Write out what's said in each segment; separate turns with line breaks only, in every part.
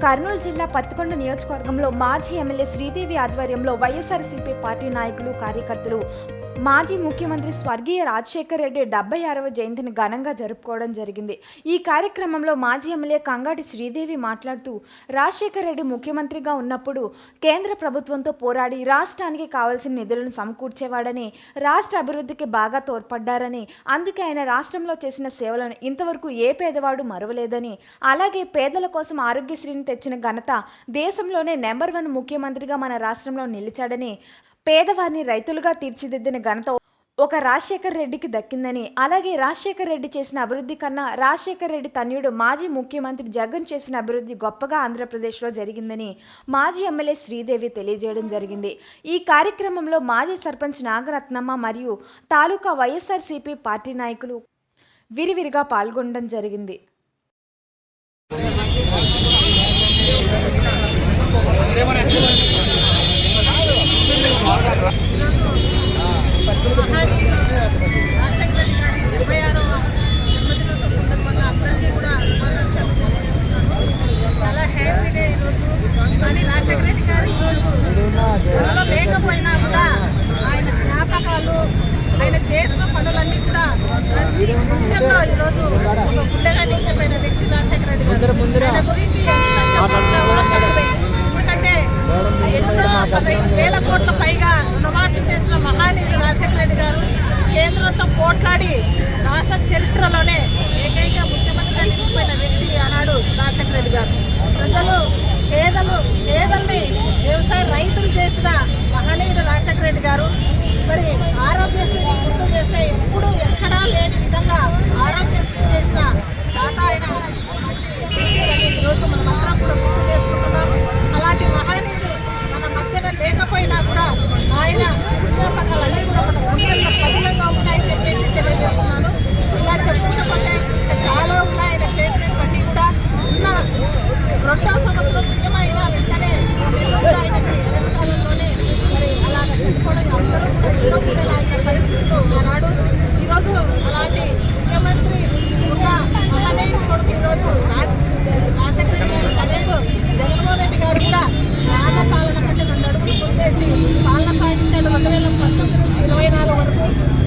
కర్నూలు జిల్లా పత్తికొండ నియోజకవర్గంలో మాజీ ఎమ్మెల్యే శ్రీదేవి ఆధ్వర్యంలో వైఎస్ఆర్సీపీ పార్టీ నాయకులు, కార్యకర్తలు మాజీ ముఖ్యమంత్రి స్వర్గీయ రాజశేఖర్ రెడ్డి 76వ జయంతిని ఘనంగా జరుపుకోవడం జరిగింది. ఈ కార్యక్రమంలో మాజీ ఎమ్మెల్యే కంగాటి శ్రీదేవి మాట్లాడుతూ, రాజశేఖర్ రెడ్డి ముఖ్యమంత్రిగా ఉన్నప్పుడు కేంద్ర ప్రభుత్వంతో పోరాడి రాష్ట్రానికి కావాల్సిన నిధులను సమకూర్చేవాడని, రాష్ట్ర అభివృద్ధికి బాగా తోడ్పడ్డారని, అందుకే ఆయన రాష్ట్రంలో చేసిన సేవలను ఇంతవరకు ఏ పేదవాడు మరవలేదని, అలాగే పేదల కోసం ఆరోగ్యశ్రీని తెచ్చిన ఘనత దేశంలోనే నెంబర్ 1 ముఖ్యమంత్రిగా మన రాష్ట్రంలో నిలిచాడని, పేదవారిని రైతులుగా తీర్చిదిద్దిన ఘనత ఒక రాజశేఖర్ రెడ్డికి దక్కిందని, అలాగే రాజశేఖర్ రెడ్డి చేసిన అభివృద్ధి కన్నా రాజశేఖర్ రెడ్డి తనయుడు మాజీ ముఖ్యమంత్రి జగన్ చేసిన అభివృద్ధి గొప్పగా ఆంధ్రప్రదేశ్లో జరిగిందని మాజీ ఎమ్మెల్యే శ్రీదేవి తెలియజేయడం జరిగింది. ఈ కార్యక్రమంలో మాజీ సర్పంచ్ నాగరత్నమ్మ మరియు తాలూకా వైఎస్ఆర్సీపీ పార్టీ నాయకులు విరివిరిగా పాల్గొనడం జరిగింది.
చాలా హ్యాపీ డే ఈరోజు. కానీ రాజశేఖర రెడ్డి గారు ఈరోజు త్వరలో లేకపోయినా కూడా ఆయన జ్ఞాపకాలు, ఆయన చేసిన పనులన్నీ కూడా ప్రతి గుండెల్లో ఈరోజు ఒక గుండెగా నిలిచిపోయిన వ్యక్తి రాజశేఖర రెడ్డి గారు. ఆయన గురించి ఎంత చెప్పినా కూడా తక్కువే. ఎందుకంటే ఎన్నో 15,000 కోట్ల పైగా రుణమాఫీ చేసిన మహానీయుడు రాజశేఖర రెడ్డి గారు. కేంద్రంతో పోట్లాడి రాష్ట్ర చరిత్రలోనే ఏకైక ముఖ్యమంత్రిగా నిలిచిపోయిన వ్యక్తి ఆనాడు రాజశేఖర రెడ్డి గారు. ప్రజలు పేదల్ని వ్యవసాయ రైతులు చేసిన మహనీయుడు రాజశేఖర రెడ్డి గారు. మరి ఆరోగ్యశ్రీని గుర్తు చేస్తే ఎప్పుడు ఎక్కడా లేని విధంగా ఆరోగ్యశ్రీ చేసిన దాత ఆయన మంచి వ్యక్తి అని ఈరోజు మనమందరం కూడా గుర్తు చేసుకుంటున్నాం. అలాంటి మహనీయుడు మన మధ్యన లేకపోయినా కూడా ఆయన ఉద్యోగాలన్నీ కూడా మన గుండెల్లో పదిలంగా ఉన్నాయని చెప్పేసి తెలియజేస్తున్నాను. ఇలా చెప్పుకుంటే చాలా ఉన్నాయి. ఆయన చేసినవన్నీ కూడా ఉన్న 2వ సంవత్సరం సీఎం అయినా వెంటనే వీళ్ళు కూడా ఆయనకి ఎగతకాలంలోనే మరి అలాగ చెప్పుకోవడం అందరూ కూడా ఎన్నో కూడా ఆయన పరిస్థితులు ఆనాడు. ఈరోజు అలాంటి ముఖ్యమంత్రి ఉన్న మహనీయుడు కొడుకు ఈరోజు రాజశేఖర రెడ్డి గారు తనయుడు జగన్మోహన్ రెడ్డి గారు కూడా గ్రామ పాలన కంటే 2 అడుగులు ముందేసి పాలన సాగించాడు. 2019 నుంచి 24 వరకు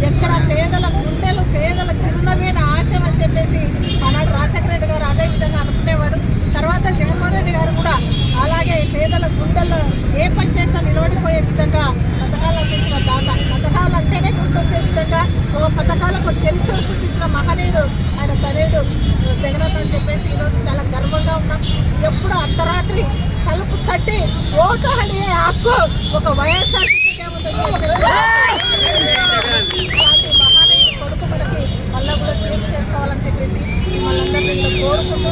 ఎక్కడ పేదల గుండెలు, పేదల చిరునవ్వైన ఆశయం అని చెప్పేసి ఆనాడు రాజశేఖర రెడ్డి గారు అదే విధంగా అనుకునేవాడు. తర్వాత జగన్మోహన్ రెడ్డి గారు కూడా అలాగే పేదల గుండెల్లో ఏ పని చేసినా నిలబడిపోయే విధంగా పథకాలు అందించిన దాత. పథకాలు అంటేనే గుర్తొచ్చే విధంగా పథకాలకు చరిత్ర సృష్టించిన మహనీయుడు ఆయన తనయుడు జగన్ అని చెప్పేసి ఈరోజు చాలా గర్వంగా ఉన్నాం. ఎప్పుడు అర్ధరాత్రి తలుపు తట్టి ఓటు అడిగే హక్కు ఒక వైఎస్ఆర్సీపీకే ఉందని చెప్పేసి అలాంటి మహనీయుడు కొడుకు మనకి మళ్ళీ కూడా సేవ్ చేసుకోవాలని చెప్పేసి మిమ్మల్ని అందరినీ కోరుకుంటూ